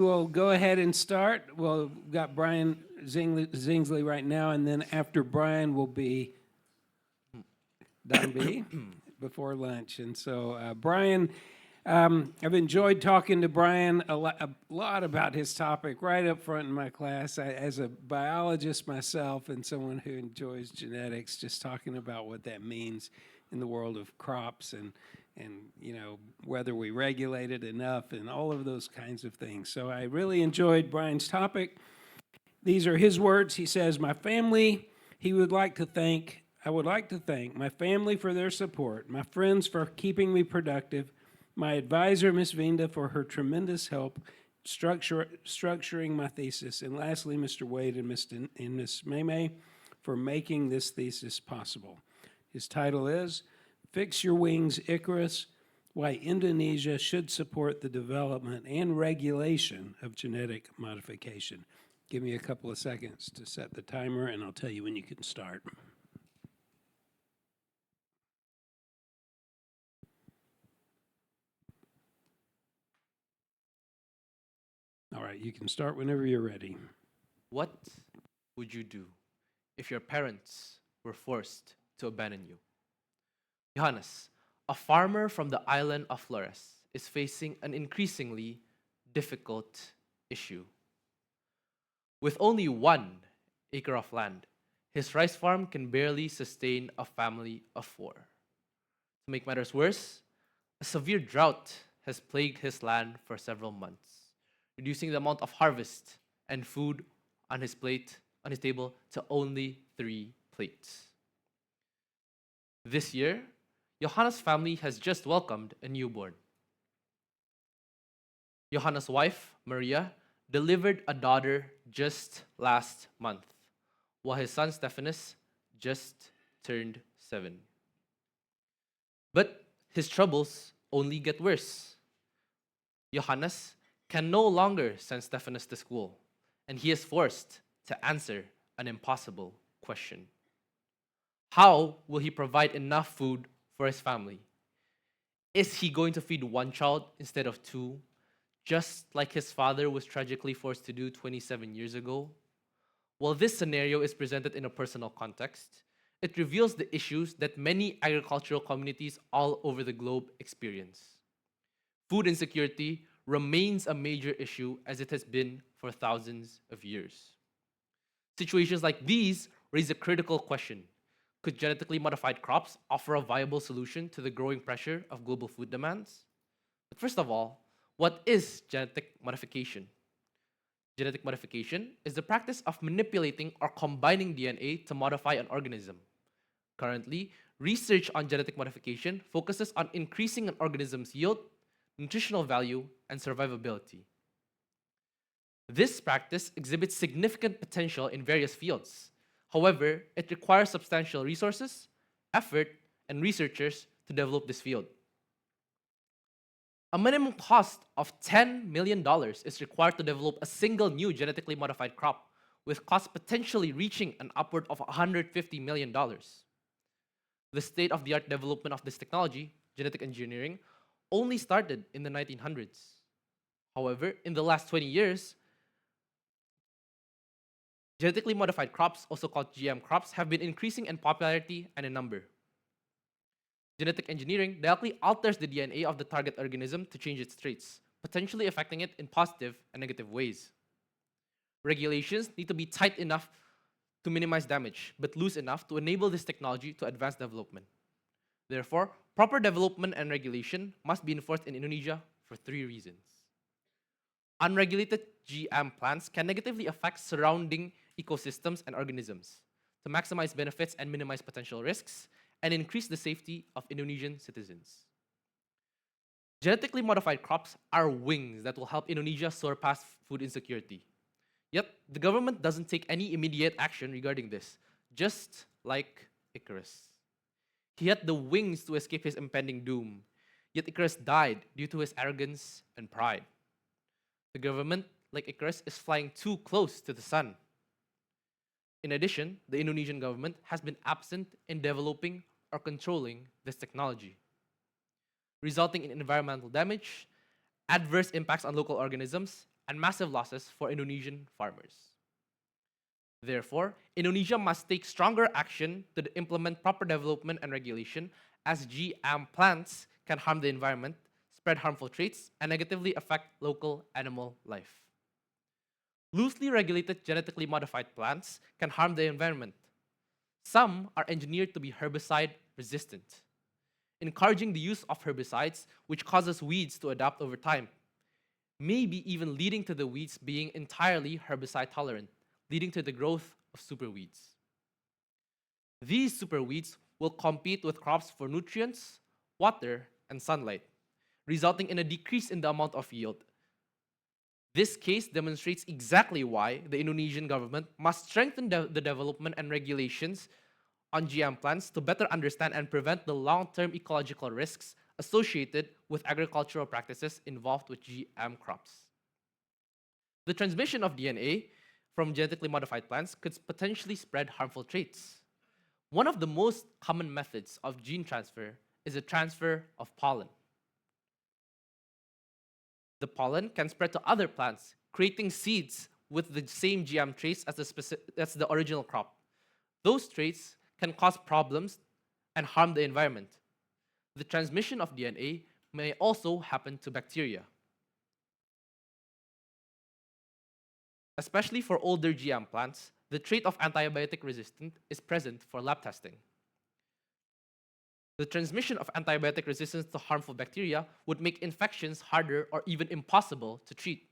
We'll go ahead and start. We've got Brian Zengsley right now, and then after Brian will be Don B before lunch. And so, Brian, I've enjoyed talking to Brian a lot about his topic right up front in my class. As a biologist myself and someone who enjoys genetics, just talking about what that means in the world of crops and whether we regulate it enough and all of those kinds of things. So I really enjoyed Brian's topic. These are his words. He says, I would like to thank my family for their support, my friends for keeping me productive, my advisor, Ms. Vinda, for her tremendous help structuring my thesis, and lastly, Mr. Wade and Ms. Meme for making this thesis possible. His title is Fix Your Wings, Icarus, Why Indonesia Should Support the Development and Regulation of Genetic Modification. Give me a couple of seconds to set the timer, and I'll tell you when you can start. All right, you can start whenever you're ready. What would you do if your parents were forced to abandon you? Johannes, a farmer from the island of Flores, is facing an increasingly difficult issue. With only 1 acre of land, his rice farm can barely sustain a family of 4. To make matters worse, a severe drought has plagued his land for several months, reducing the amount of harvest and food on his table to only 3 plates. This year, Johannes' family has just welcomed a newborn. Johannes' wife, Maria, delivered a daughter just last month, while his son, Stephanus, just turned 7. But his troubles only get worse. Johannes can no longer send Stephanus to school, and he is forced to answer an impossible question. How will he provide enough food for his family? Is he going to feed 1 child instead of 2, just like his father was tragically forced to do 27 years ago? While this scenario is presented in a personal context, it reveals the issues that many agricultural communities all over the globe experience. Food insecurity remains a major issue as it has been for thousands of years. Situations like these raise a critical question. Could genetically modified crops offer a viable solution to the growing pressure of global food demands? But first of all, what is genetic modification? Genetic modification is the practice of manipulating or combining DNA to modify an organism. Currently, research on genetic modification focuses on increasing an organism's yield, nutritional value, and survivability. This practice exhibits significant potential in various fields. However, it requires substantial resources, effort, and researchers to develop this field. A minimum cost of $10 million is required to develop a single new genetically modified crop, with costs potentially reaching an upward of $150 million. The state-of-the-art development of this technology, genetic engineering, only started in the 1900s. However, in the last 20 years, genetically modified crops, also called GM crops, have been increasing in popularity and in number. Genetic engineering directly alters the DNA of the target organism to change its traits, potentially affecting it in positive and negative ways. Regulations need to be tight enough to minimize damage, but loose enough to enable this technology to advance development. Therefore, proper development and regulation must be enforced in Indonesia for 3 reasons. Unregulated GM plants can negatively affect surrounding ecosystems and organisms to maximize benefits and minimize potential risks and increase the safety of Indonesian citizens. Genetically modified crops are wings that will help Indonesia soar past food insecurity. Yet, the government doesn't take any immediate action regarding this, just like Icarus. He had the wings to escape his impending doom, yet Icarus died due to his arrogance and pride. The government, like Icarus, is flying too close to the sun. In addition, the Indonesian government has been absent in developing or controlling this technology, resulting in environmental damage, adverse impacts on local organisms, and massive losses for Indonesian farmers. Therefore, Indonesia must take stronger action to implement proper development and regulation, as GM plants can harm the environment, spread harmful traits, and negatively affect local animal life. Loosely regulated genetically modified plants can harm the environment. Some are engineered to be herbicide resistant, encouraging the use of herbicides, which causes weeds to adapt over time, maybe even leading to the weeds being entirely herbicide tolerant, leading to the growth of superweeds. These superweeds will compete with crops for nutrients, water, and sunlight, resulting in a decrease in the amount of yield. This case demonstrates exactly why the Indonesian government must strengthen the development and regulations on GM plants to better understand and prevent the long-term ecological risks associated with agricultural practices involved with GM crops. The transmission of DNA from genetically modified plants could potentially spread harmful traits. One of the most common methods of gene transfer is the transfer of pollen. The pollen can spread to other plants, creating seeds with the same GM traits as the original crop. Those traits can cause problems and harm the environment. The transmission of DNA may also happen to bacteria. Especially for older GM plants, the trait of antibiotic resistance is present for lab testing. The transmission of antibiotic resistance to harmful bacteria would make infections harder or even impossible to treat.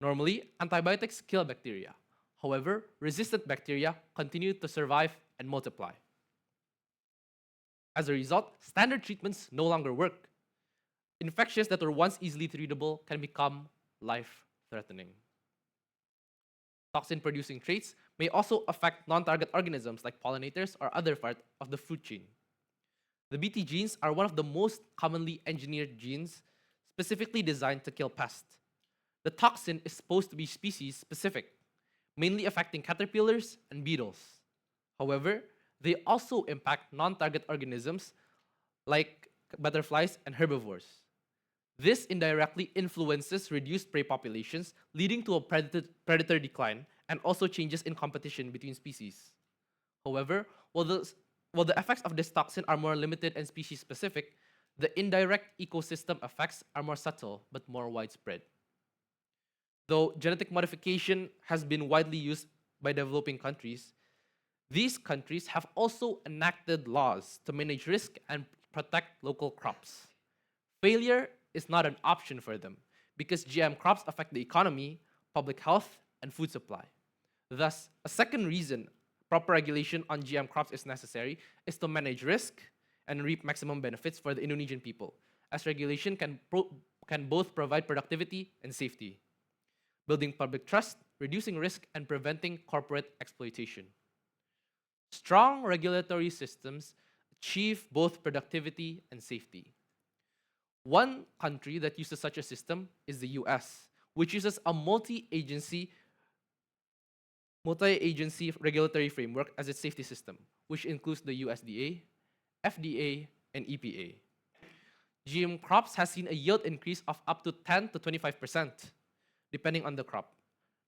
Normally, antibiotics kill bacteria. However, resistant bacteria continue to survive and multiply. As a result, standard treatments no longer work. Infections that were once easily treatable can become life-threatening. Toxin-producing traits may also affect non-target organisms like pollinators or other parts of the food chain. The Bt genes are one of the most commonly engineered genes specifically designed to kill pests. The toxin is supposed to be species-specific, mainly affecting caterpillars and beetles. However, they also impact non-target organisms like butterflies and herbivores. This indirectly influences reduced prey populations, leading to a predator decline and also changes in competition between species. However, while the effects of this toxin are more limited and species-specific, the indirect ecosystem effects are more subtle but more widespread. Though genetic modification has been widely used by developing countries, these countries have also enacted laws to manage risk and protect local crops. Failure is not an option for them because GM crops affect the economy, public health, and food supply. Thus, a second reason proper regulation on GM crops is necessary is to manage risk and reap maximum benefits for the Indonesian people, as regulation can both provide productivity and safety, building public trust, reducing risk, and preventing corporate exploitation. Strong regulatory systems achieve both productivity and safety. One country that uses such a system is the US, which uses a multi-agency regulatory framework as its safety system, which includes the USDA, FDA, and EPA. GM crops has seen a yield increase of up to 10 to 25%, depending on the crop.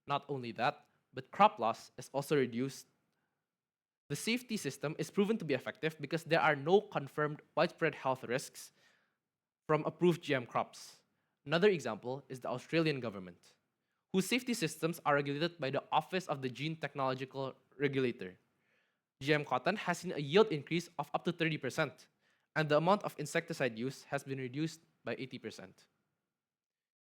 Not only that, but crop loss is also reduced. The safety system is proven to be effective because there are no confirmed widespread health risks from approved GM crops. Another example is the Australian government, whose safety systems are regulated by the Office of the Gene Technological Regulator. GM cotton has seen a yield increase of up to 30%, and the amount of insecticide use has been reduced by 80%.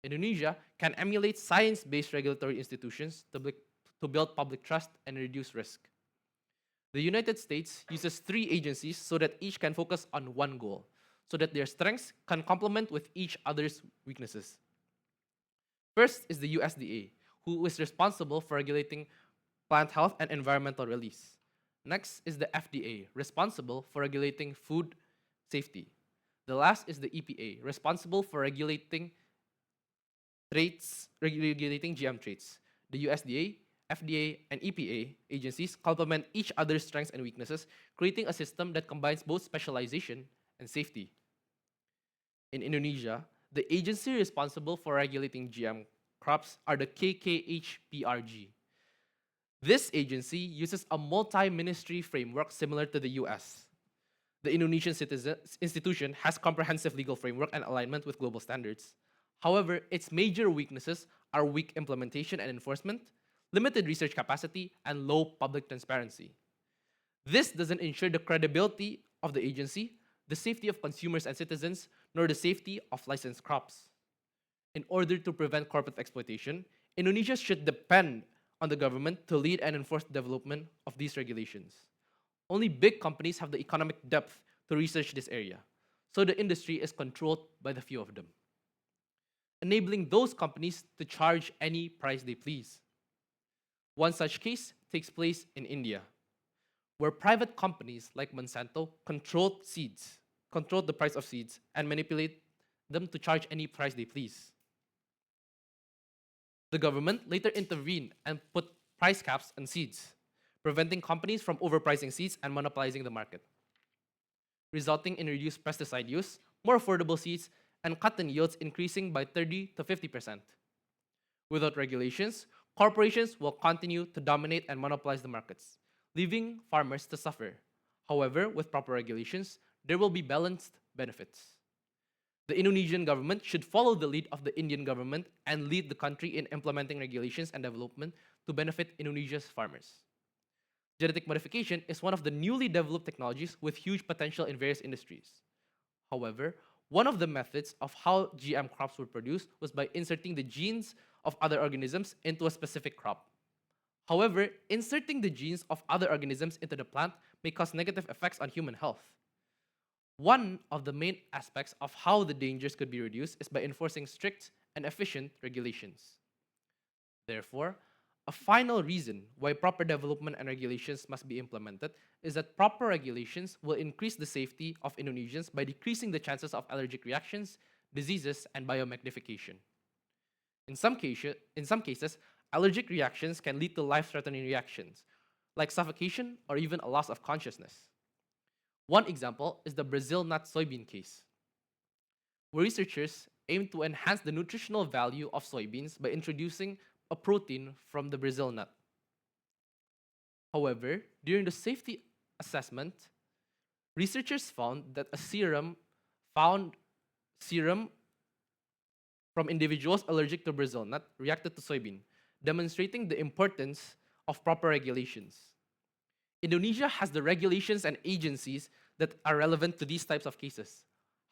Indonesia can emulate science-based regulatory institutions to build public trust and reduce risk. The United States uses 3 agencies so that each can focus on one goal, so that their strengths can complement with each other's weaknesses. First is the USDA, who is responsible for regulating plant health and environmental release. Next is the FDA, responsible for regulating food safety. The last is the EPA, responsible for regulating GM traits. The USDA, FDA, and EPA agencies complement each other's strengths and weaknesses, creating a system that combines both specialization and safety. In Indonesia, the agency responsible for regulating GM crops are the KKHPRG. This agency uses a multi-ministry framework similar to the US. The Indonesian institution has comprehensive legal framework and alignment with global standards. However, its major weaknesses are weak implementation and enforcement, limited research capacity, and low public transparency. This doesn't ensure the credibility of the agency, the safety of consumers and citizens, nor the safety of licensed crops. In order to prevent corporate exploitation, Indonesia should depend on the government to lead and enforce the development of these regulations. Only big companies have the economic depth to research this area, so the industry is controlled by the few of them, enabling those companies to charge any price they please. One such case takes place in India, where private companies like Monsanto control the price of seeds, and manipulate them to charge any price they please. The government later intervened and put price caps on seeds, preventing companies from overpricing seeds and monopolizing the market, resulting in reduced pesticide use, more affordable seeds, and cotton yields increasing by 30 to 50%. Without regulations, corporations will continue to dominate and monopolize the markets, leaving farmers to suffer. However, with proper regulations, there will be balanced benefits. The Indonesian government should follow the lead of the Indian government and lead the country in implementing regulations and development to benefit Indonesia's farmers. Genetic modification is one of the newly developed technologies with huge potential in various industries. However, one of the methods of how GM crops were produced was by inserting the genes of other organisms into a specific crop. However, inserting the genes of other organisms into the plant may cause negative effects on human health. One of the main aspects of how the dangers could be reduced is by enforcing strict and efficient regulations. Therefore, a final reason why proper development and regulations must be implemented is that proper regulations will increase the safety of Indonesians by decreasing the chances of allergic reactions, diseases, and biomagnification. In some cases, allergic reactions can lead to life-threatening reactions, like suffocation or even a loss of consciousness. One example is the Brazil nut soybean case, where researchers aim to enhance the nutritional value of soybeans by introducing a protein from the Brazil nut. However, during the safety assessment, researchers found that a serum from individuals allergic to Brazil nut reacted to soybean, demonstrating the importance of proper regulations. Indonesia has the regulations and agencies that are relevant to these types of cases.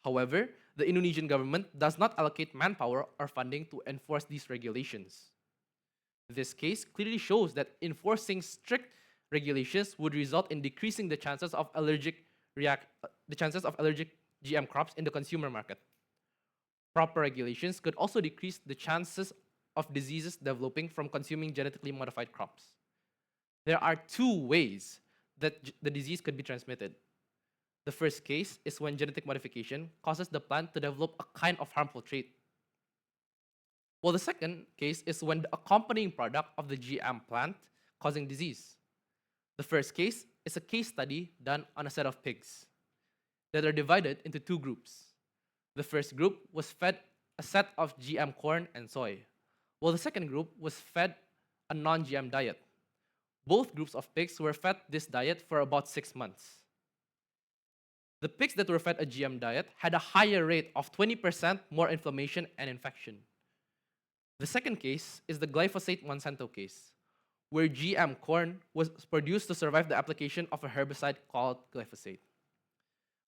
However, the Indonesian government does not allocate manpower or funding to enforce these regulations. This case clearly shows that enforcing strict regulations would result in decreasing the chances of allergic GM crops in the consumer market. Proper regulations could also decrease the chances of diseases developing from consuming genetically modified crops. There are two ways that the disease could be transmitted. The first case is when genetic modification causes the plant to develop a kind of harmful trait. While the second case is when the accompanying product of the GM plant causing disease. The first case is a case study done on a set of pigs that are divided into two groups. The first group was fed a set of GM corn and soy, while the second group was fed a non-GM diet. Both groups of pigs were fed this diet for about 6 months. The pigs that were fed a GM diet had a higher rate of 20% more inflammation and infection. The second case is the glyphosate Monsanto case, where GM corn was produced to survive the application of a herbicide called glyphosate.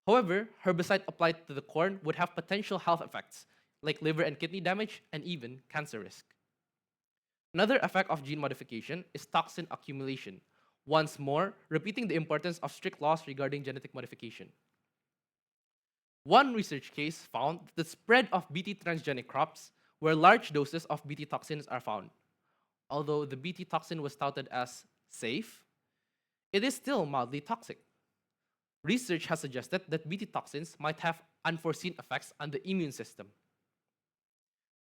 However, herbicide applied to the corn would have potential health effects, like liver and kidney damage and even cancer risk. Another effect of gene modification is toxin accumulation, once more repeating the importance of strict laws regarding genetic modification. One research case found that the spread of Bt transgenic crops where large doses of Bt toxins are found. Although the Bt toxin was touted as safe, it is still mildly toxic. Research has suggested that Bt toxins might have unforeseen effects on the immune system.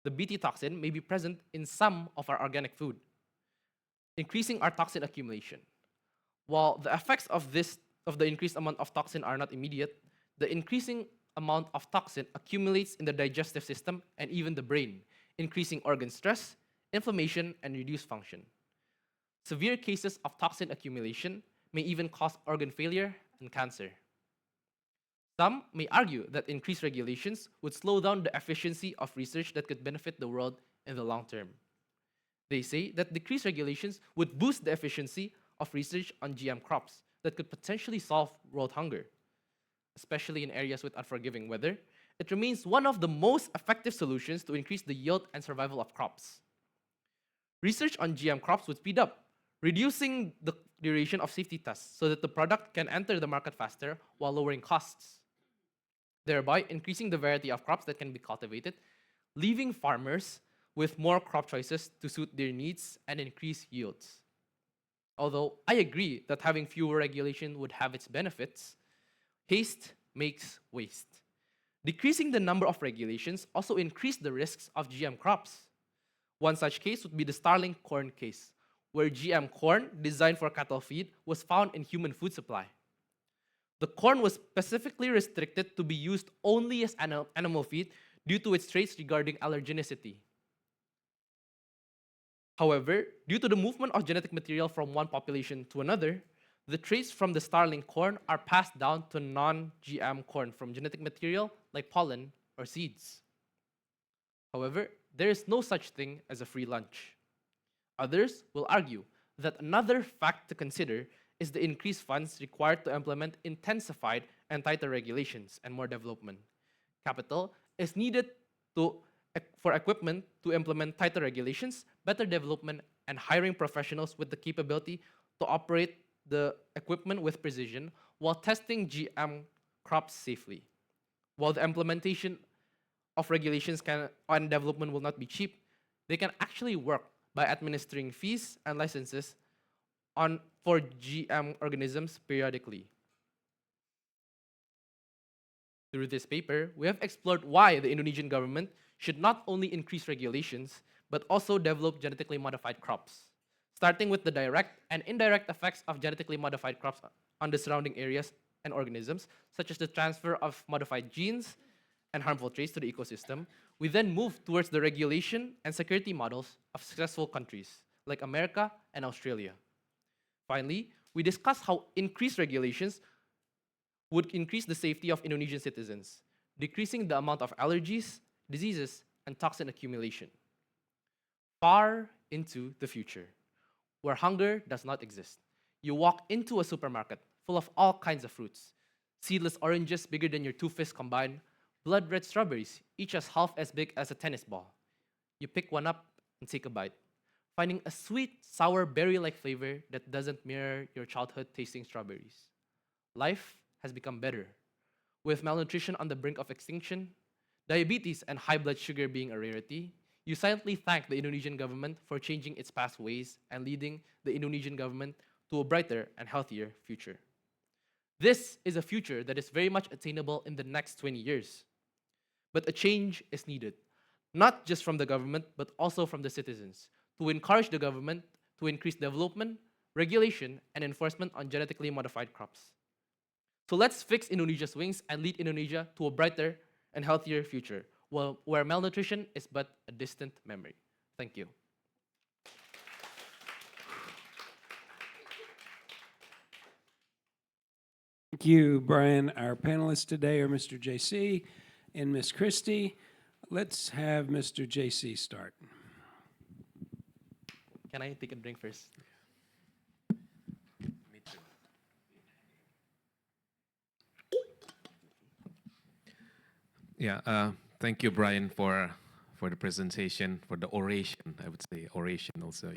The Bt toxin may be present in some of our organic food, increasing our toxin accumulation. While the effects of the increased amount of toxin are not immediate, the increasing amount of toxin accumulates in the digestive system and even the brain, increasing organ stress, inflammation, and reduced function. Severe cases of toxin accumulation may even cause organ failure and cancer. Some may argue that increased regulations would slow down the efficiency of research that could benefit the world in the long term. They say that decreased regulations would boost the efficiency of research on GM crops that could potentially solve world hunger. Especially in areas with unforgiving weather, it remains one of the most effective solutions to increase the yield and survival of crops. Research on GM crops would speed up, reducing the duration of safety tests so that the product can enter the market faster while lowering costs, thereby increasing the variety of crops that can be cultivated, leaving farmers with more crop choices to suit their needs and increase yields. Although I agree that having fewer regulation would have its benefits, haste makes waste. Decreasing the number of regulations also increased the risks of GM crops. One such case would be the starling corn case, where GM corn designed for cattle feed was found in human food supply. The corn was specifically restricted to be used only as animal feed due to its traits regarding allergenicity. However, due to the movement of genetic material from one population to another, the traits from the starling corn are passed down to non-GM corn from genetic material like pollen or seeds. However, there is no such thing as a free lunch. Others will argue that another fact to consider is the increased funds required to implement intensified and tighter regulations and more development. Capital is needed for equipment to implement tighter regulations, better development, and hiring professionals with the capability to operate the equipment with precision while testing GM crops safely. While the implementation of regulations and development will not be cheap, they can actually work by administering fees and licenses for GM organisms periodically. Through this paper, we have explored why the Indonesian government should not only increase regulations, but also develop genetically modified crops, starting with the direct and indirect effects of genetically modified crops on the surrounding areas and organisms, such as the transfer of modified genes and harmful traits to the ecosystem. We then move towards the regulation and security models of successful countries like America and Australia. Finally, we discuss how increased regulations would increase the safety of Indonesian citizens, decreasing the amount of allergies, diseases, and toxin accumulation. Far into the future, where hunger does not exist, you walk into a supermarket full of all kinds of fruits, seedless oranges bigger than your two fists combined, blood red strawberries, each as half as big as a tennis ball. You pick one up and take a bite, finding a sweet, sour, berry-like flavor that doesn't mirror your childhood tasting strawberries. Life has become better, with malnutrition on the brink of extinction, diabetes and high blood sugar being a rarity. You silently thank the Indonesian government for changing its past ways and leading the Indonesian government to a brighter and healthier future. This is a future that is very much attainable in the next 20 years. But a change is needed, not just from the government, but also from the citizens, to encourage the government to increase development, regulation, and enforcement on genetically modified crops. So let's fix Indonesia's wings and lead Indonesia to a brighter and healthier future, where malnutrition is but a distant memory. Thank you. Thank you, Brian. Our panelists today are Mr. JC and Ms. Christie. Let's have Mr. JC start. Can I take a drink first? Me too. Yeah, thank you, Brian, for the presentation, for the oration. I would say oration also.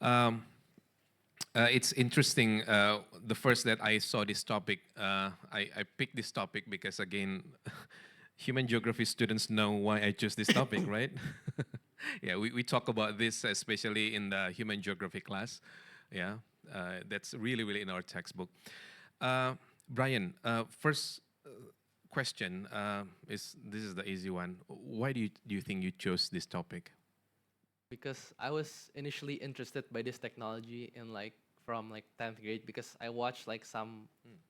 Yeah, it's interesting. The first that I saw this topic, I picked this topic because again, human geography students know why I chose this topic, right? Yeah, we talk about this especially in the human geography class. Yeah, that's really in our textbook. Brian, first question this is the easy one. Why do you think you chose this topic? Because I was initially interested by this technology from 10th grade, because I watched I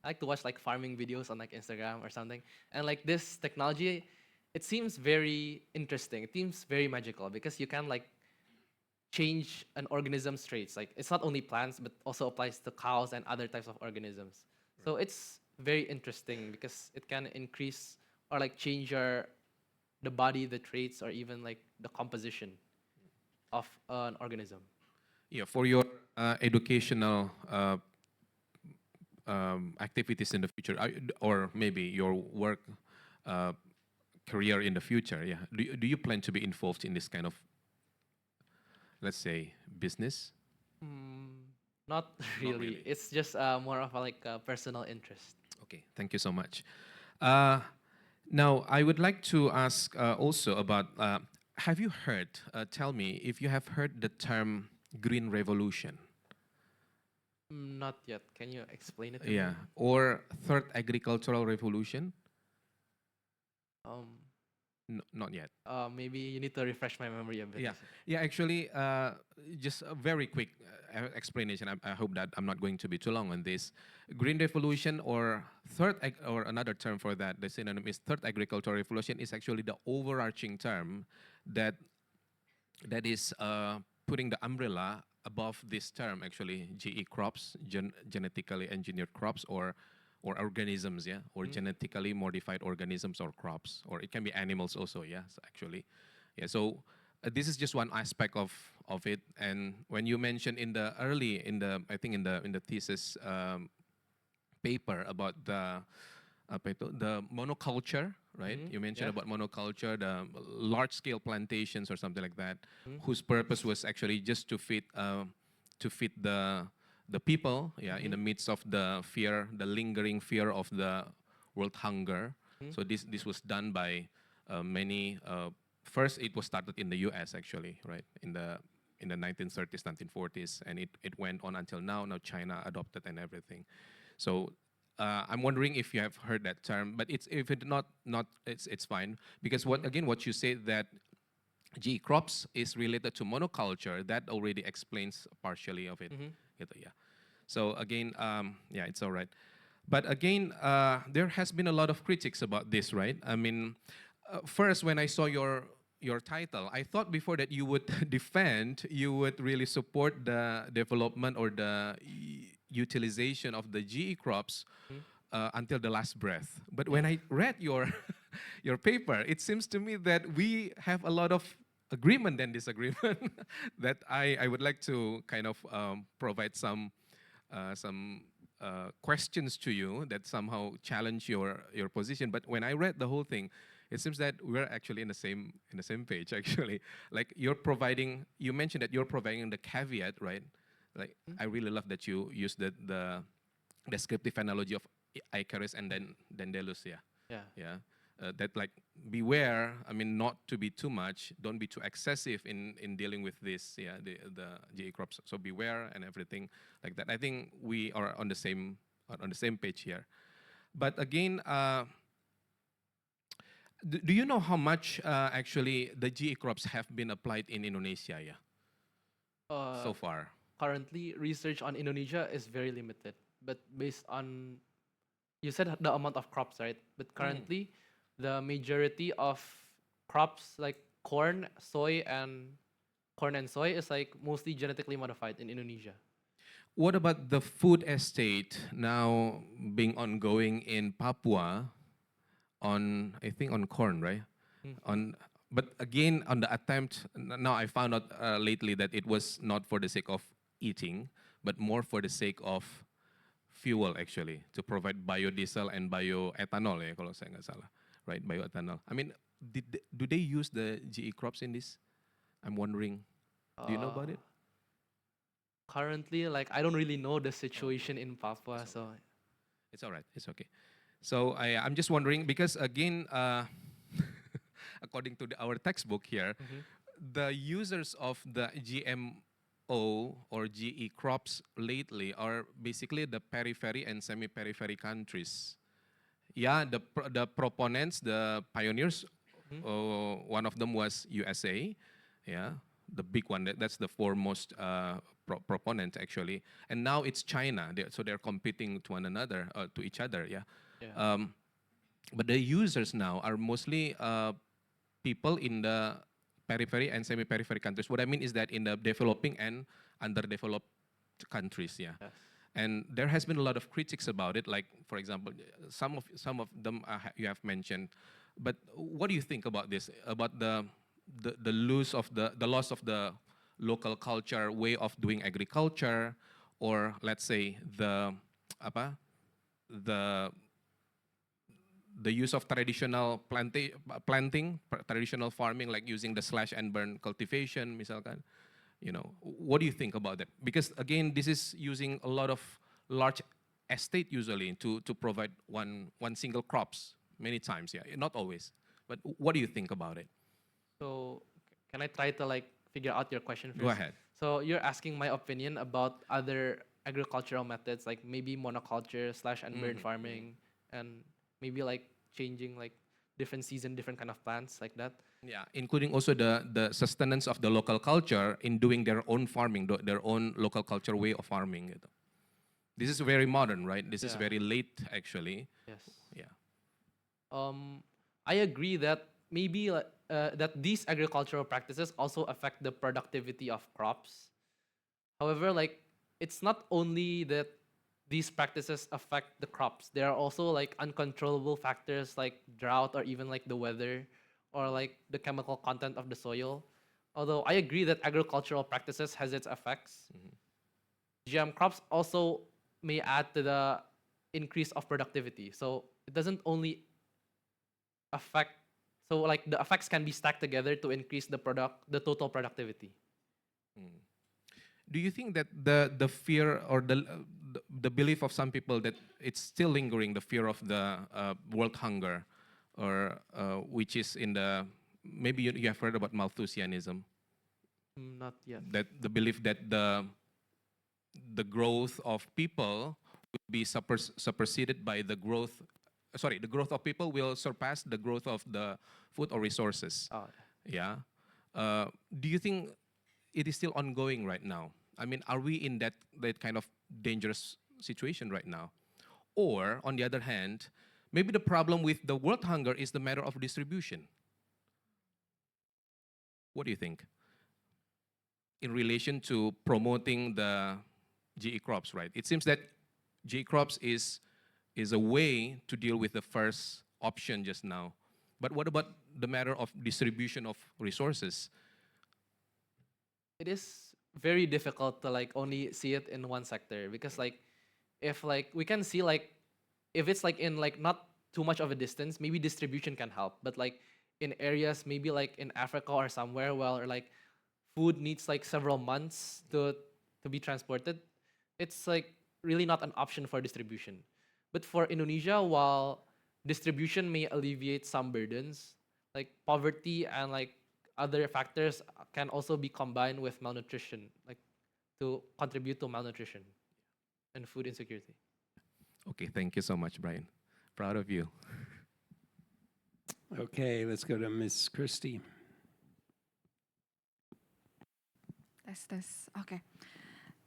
like to watch farming videos on Instagram or something, and this technology, it seems very interesting. It seems very magical because you can change an organism's traits. Like it's not only plants, but also applies to cows and other types of organisms. So it's very interesting because it can increase or like change the body, the traits, or even like the composition of an organism. Yeah, for your educational activities in the future, or maybe your work uh, career in the future, yeah. Do you plan to be involved in this kind of, let's say, business? Not really. really. It's just more of a, like a personal interest. Okay, thank you so much. Uh, Now, I would like to ask also about, have you heard, tell me if you have heard the term green revolution? Not yet. Can you explain it to me? Yeah, or third agricultural revolution? Um, Not yet. Maybe you need to refresh my memory a bit. Yeah, yeah. Actually, just a very quick explanation. I hope that I'm not going to be too long on this. Green revolution, or or another term for that, the synonym is third agricultural revolution, is actually the overarching term that is putting the umbrella above this term. Actually, GE crops, genetically engineered crops, or organisms, yeah, or genetically modified organisms or crops, or it can be animals also, yes, actually. Yeah, so this is just one aspect of it. And when you mentioned in the early, I think in the thesis paper about the monoculture, right? You mentioned Yeah. about monoculture, the large-scale plantations or something like that, whose purpose was actually just to feed the people, yeah, in the midst of the fear, the lingering fear of the world hunger. So this was done by many. First, it was started in the U.S. actually, right, in the 1930s, 1940s, and it went on until now. Now China adopted and everything. So I'm wondering if you have heard that term, but if it not it's fine, because what you say that GE crops is related to monoculture, that already explains partially of it. Yeah. So again, yeah, it's all right. But again, there has been a lot of critics about this, right? I mean, first when I saw your title, I thought before that you would defend, you would really support the development or the utilization of the GE crops until the last breath. But when I read your your paper, it seems to me that we have a lot of agreement and disagreement that I would like to kind of provide some questions to you that somehow challenge your position. But when I read the whole thing, it seems that we're actually in the same page. Actually, like you mentioned that you're providing the caveat, right? Like I really love that you use the descriptive analogy of Icarus and then Daedalus. Yeah. That like beware. I mean, not to be too much. Don't be too excessive in dealing with this. Yeah, the GE crops. So beware and everything like that. I think we are on the same page here. But again, do you know how much actually the GE crops have been applied in Indonesia? Yeah, so far. Currently, research on Indonesia is very limited. But based on, you said the amount of crops, right? But currently, the majority of crops like corn, and soy is like mostly genetically modified in Indonesia. What about the food estate now being ongoing in Papua on, I think, on corn, right? But again, on the attempt, now I found out lately that it was not for the sake of eating, but more for the sake of fuel, actually, to provide biodiesel and bioethanol, ya, kalau saya nggak salah, right? Bioethanol. I mean, do they use the GE crops in this? I'm wondering. Do you know about it? Currently, like I don't really know the situation in Papua, so It's all right. It's okay. So I'm just wondering because again, according to our textbook here, the users of the GMO or GE crops lately are basically the periphery and semi-periphery countries. Yeah, the proponents, the pioneers, one of them was USA. Yeah, the big one. That's the foremost proponent actually. And now it's China. So they're competing to one another, to each other. Yeah. But the users now are mostly people in the periphery and semi-periphery countries. What I mean is that in the developing and underdeveloped countries, yeah. Yes. And there has been a lot of critics about it. Like, for example, some of them you have mentioned. But what do you think about this? About the loss of the loss of the local culture way of doing agriculture, or let's say apa the the use of traditional planting, traditional farming, like using the slash and burn cultivation, misalkan. You know, what do you think about that? Because again, this is using a lot of large estate usually to provide one single crops many times. Yeah, not always. But what do you think about it? So can I try to like figure out your question first? Go ahead. So you're asking my opinion about other agricultural methods, like maybe monoculture, slash and burn farming, and maybe like changing like different season, different kind of plants like that. Yeah, including also the sustenance of the local culture in doing their own farming, their own local culture way of farming. Gitu. This is very modern, right? This is Yeah. very late, actually. Yes. Yeah. I agree that maybe that these agricultural practices also affect the productivity of crops. However, like it's not only that these practices affect the crops. There are also like uncontrollable factors like drought or even like the weather or like the chemical content of the soil. Although I agree that agricultural practices has its effects, GM crops also may add to the increase of productivity. So it doesn't only affect, so like the effects can be stacked together to increase the total productivity. Do you think that the fear or the belief of some people that it's still lingering, the fear of the world hunger, or which is in the, maybe you have heard about Malthusianism, Not yet. that the belief that the growth of people will be superseded by the growth, sorry, the growth of people will surpass the growth of the food or resources. Oh, Yeah. Do you think it is still ongoing right now? I mean, are we in that kind of dangerous situation right now? Or, on the other hand, maybe the problem with the world hunger is the matter of distribution. What do you think? In relation to promoting the GE crops, right? It seems that GE crops is a way to deal with the first option just now. But what about the matter of distribution of resources? it is very difficult to like only see it in one sector because like if like we can see like if it's like in like not too much of a distance, maybe distribution can help. But like in areas maybe like in Africa or somewhere where like food needs like several months to be transported, it's like really not an option for distribution. But for Indonesia, while distribution may alleviate some burdens, like poverty and like other factors can also be combined with malnutrition, like to contribute to malnutrition and food insecurity. Okay, thank you so much, Brian. Proud of you. Okay, let's go to Miss Christie. Test. Okay.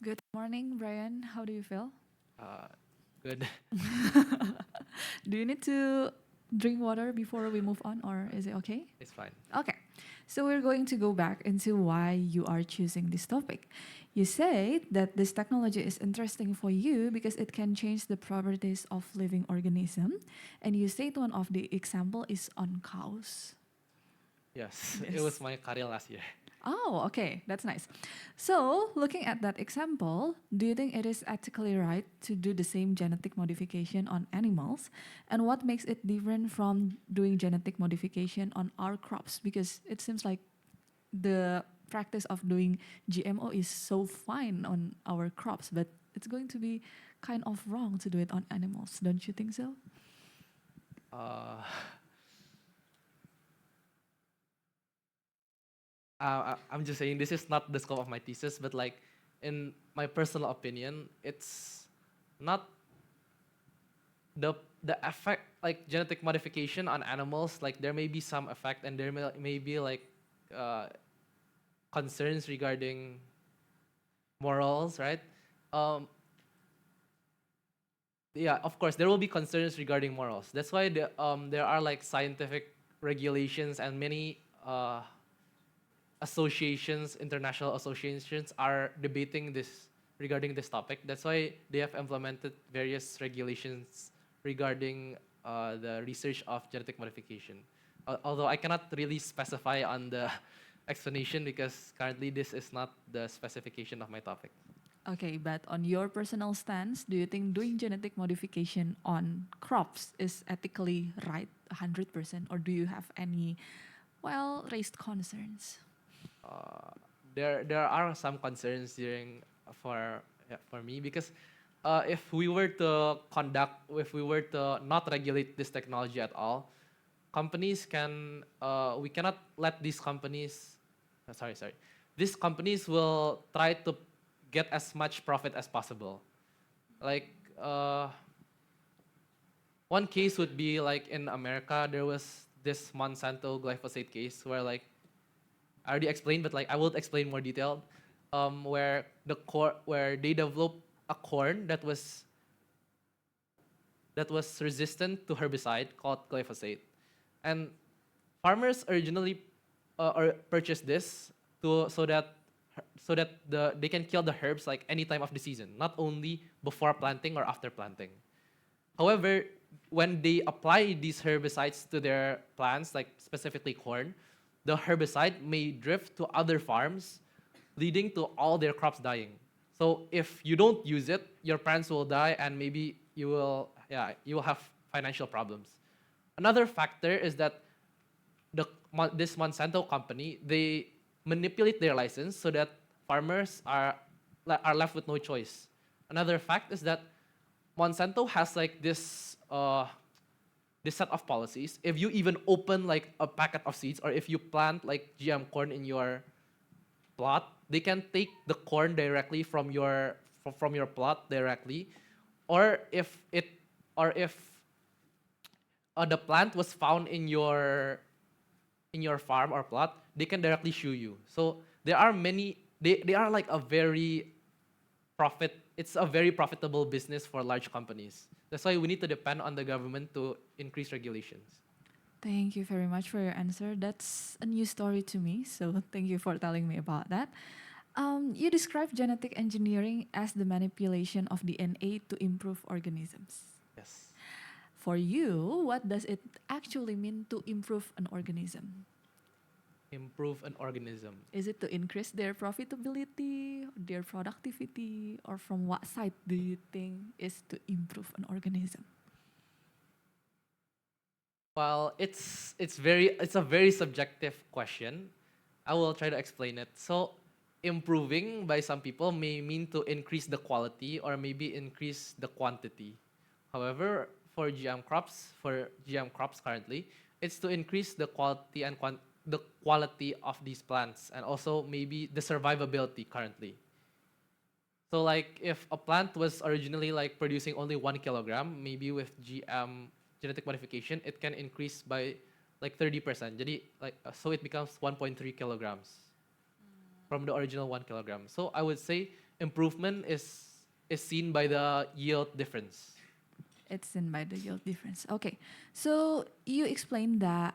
Good morning, Brian. How do you feel? Good. Do you need to drink water before we move on, or is it okay? It's fine. Okay. So we're going to go back into why you are choosing this topic. You say that this technology is interesting for you because it can change the properties of living organism, and you said one of the example is on cows. Yes, it Yes. was my career last year. Oh, okay, that's nice. So, looking at that example, do you think it is ethically right to do the same genetic modification on animals? And what makes it different from doing genetic modification on our crops? Because it seems like the practice of doing GMO is so fine on our crops, but it's going to be kind of wrong to do it on animals. Don't you think so? I'm just saying this is not the scope of my thesis, but like in my personal opinion, it's not the effect like genetic modification on animals. Like there may be some effect, and there may be like concerns regarding morals, right? Yeah, of course there will be concerns regarding morals. That's why there are like scientific regulations and many associations, international associations, are debating this regarding this topic. That's why they have implemented various regulations regarding the research of genetic modification. Although I cannot really specify on the explanation because currently this is not the specification of my topic. Okay, but on your personal stance, do you think doing genetic modification on crops is ethically right 100%, or do you have any raised concerns? There are some concerns during for me because if we were to not regulate this technology at all, companies can we cannot let these companies these companies will try to get as much profit as possible. Like one case would be like in America, there was this Monsanto glyphosate case where like I already explained, but like I will explain more detailed. Where where they developed a corn that was resistant to herbicide called glyphosate, and farmers originally or purchased this to so that they can kill the herbs like any time of the season, not only before planting or after planting. However, when they apply these herbicides to their plants, like specifically corn, the herbicide may drift to other farms, leading to all their crops dying. So if you don't use it, your plants will die, and maybe you will have financial problems. Another factor is that this Monsanto company, they manipulate their license so that farmers are left with no choice. Another fact is that Monsanto has like this set of policies. If you even open like a packet of seeds, or if you plant like GM corn in your plot, they can take the corn directly from your plot directly, or if the plant was found in your farm or plot, they can directly sue you. So there are many. They are like a very it's a very profitable business for large companies. That's why we need to depend on the government to increase regulations. Thank you very much for your answer. That's a new story to me, so thank you for telling me about that. You describe genetic engineering as the manipulation of DNA to improve organisms. Yes. For you, what does it actually mean to improve an organism? Improve an organism. Is it to increase their profitability, their productivity, or from what side do you think is to improve an organism? Well, it's a very subjective question. I will try to explain it. So, improving by some people may mean to increase the quality or maybe increase the quantity. However, for GM crops currently, it's to increase the quality and the quality of these plants, and also maybe the survivability currently. So like if a plant was originally like producing only 1 kilogram, maybe with GM genetic modification, it can increase by like 30%. Jadi so it becomes 1.3 kilograms from the original 1 kilogram. So I would say improvement is seen by the yield difference. It's in by the yield difference. Okay, so you explained that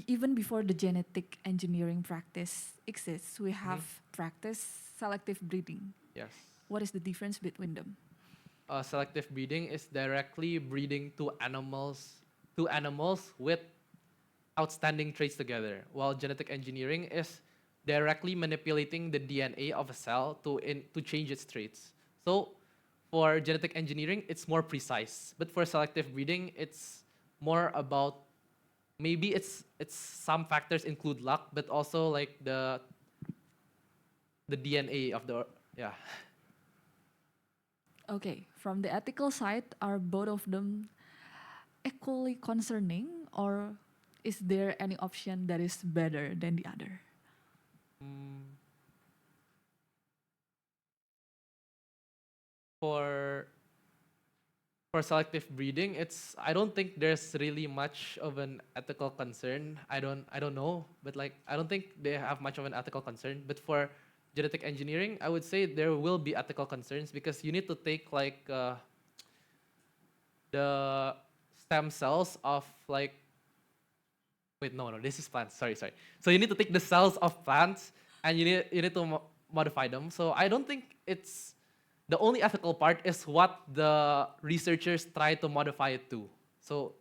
even before the genetic engineering practice exists, we have practiced selective breeding. Yes. What is the difference between them? Selective breeding is directly breeding two animals with outstanding traits together, while genetic engineering is directly manipulating the DNA of a cell to change its traits. So for genetic engineering, it's more precise, but for selective breeding, it's more about maybe it's some factors include luck, but also like the DNA of the Okay, from the ethical side, are both of them equally concerning, or is there any option that is better than the other? For selective breeding, I don't think there's really much of an ethical concern. I don't know, but like I don't think they have much of an ethical concern. But for genetic engineering, I would say there will be ethical concerns because you need to take like the stem cells of like Wait, no, this is plants. Sorry. So you need to take the cells of plants and you need to modify them. So I don't think it's the only ethical part is what the researchers try to modify it to. So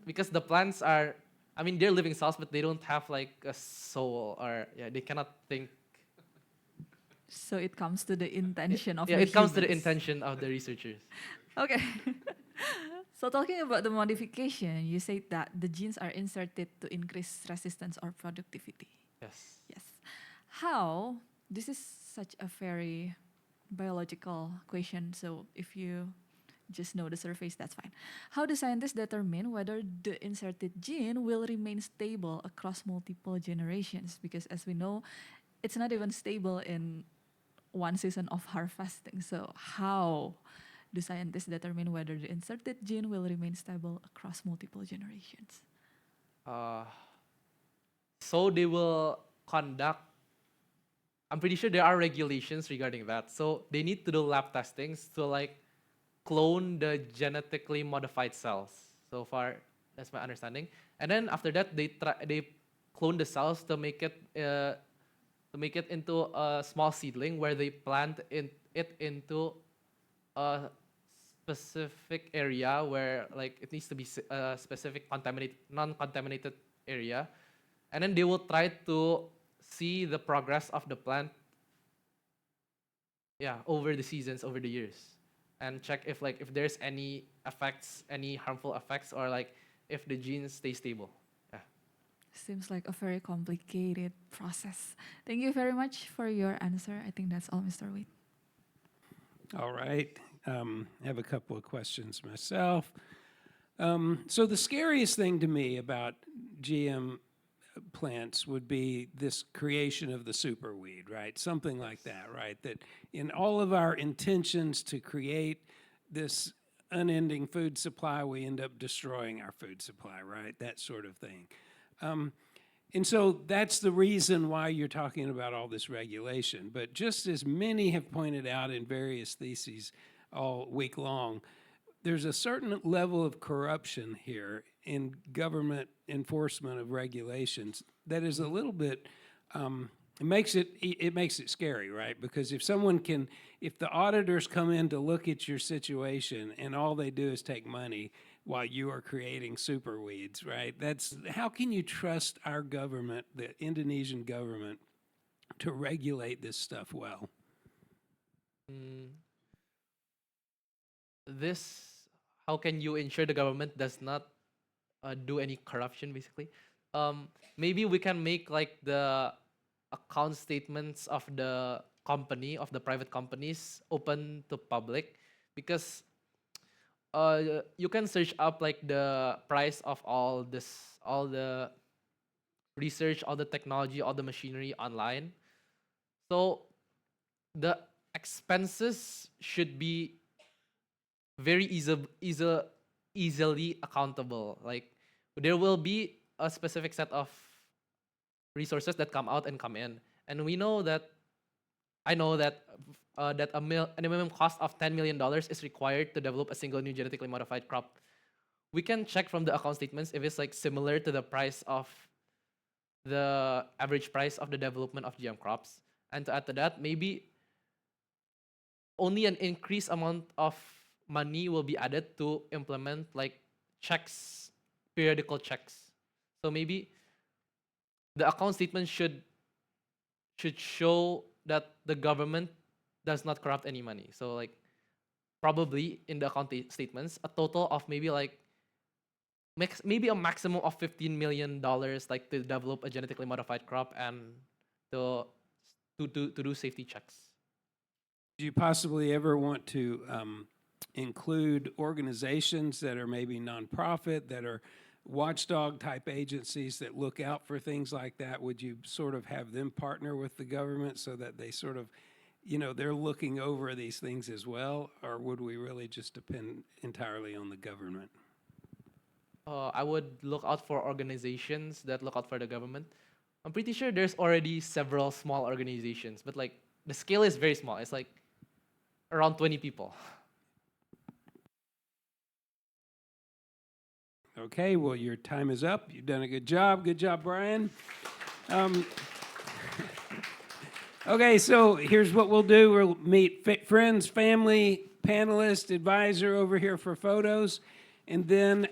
because the plants are, I mean, they're living cells, but they don't have like a soul or they cannot think. So it comes to the intention of Yeah, the it comes to the humans. intention of the researchers. Okay. So talking about the modification, you said that the genes are inserted to increase resistance or productivity. Yes. Yes. How? This is such a very biological question. So if you just know the surface, that's fine. How do scientists determine whether the inserted gene will remain stable across multiple generations? Because as we know, it's not even stable in one season of harvesting. So how do scientists determine whether the inserted gene will remain stable across multiple generations? So they will conduct. I'm pretty sure there are regulations regarding that. So they need to do lab testings to like clone the genetically modified cells. So far, that's my understanding. And then after that, they clone the cells to make it into a small seedling where they plant it into a specific area where like it needs to be a specific non-contaminated area, and then they will try to see the progress of the plant, over the seasons, over the years, and check if there's any effects, any harmful effects, or like if the genes stay stable. Yeah. Seems like a very complicated process. Thank you very much for your answer. I think that's all, Mr. Wade. All right. I have a couple of questions myself. So the scariest thing to me about GM plants would be this creation of the superweed, right? Something like that, right? That in all of our intentions to create this unending food supply, we end up destroying our food supply, right? That sort of thing. And so that's the reason why you're talking about all this regulation. But just as many have pointed out in various theses all week long, there's a certain level of corruption here in government enforcement of regulations that is a little bit, it makes it scary, right? Because if the auditors come in to look at your situation and all they do is take money while you are creating super weeds, right? How can you trust our government, the Indonesian government, to regulate this stuff well? How can you ensure the government does not do any corruption, basically? Maybe we can make like the account statements of the private companies open to public, because you can search up like the price of all the research, all the technology, all the machinery online. So the expenses should be very easily accountable. Like there will be a specific set of resources that come out and come in, and I know that a minimum cost of $10 million is required to develop a single new genetically modified crop. We can check from the account statements if it's like similar to the average price of the development of GM crops. And to add to that, maybe only an increased amount of money will be added to implement like periodical checks. So maybe the account statement should show that the government does not corrupt any money. So like probably in the account statements, a total of maybe a maximum of $15 million like to develop a genetically modified crop and to do safety checks. Do you possibly ever want to include organizations that are maybe nonprofit, that are watchdog type agencies that look out for things like that? Would you sort of have them partner with the government so that they sort of, they're looking over these things as well? Or would we really just depend entirely on the government? I would look out for organizations that look out for the government. I'm pretty sure there's already several small organizations, but like the scale is very small. It's like around 20 people. Okay, well, your time is up. You've done a good job. Good job, Brian. Okay, so here's what we'll do. We'll meet friends, family, panelist, advisor over here for photos, and then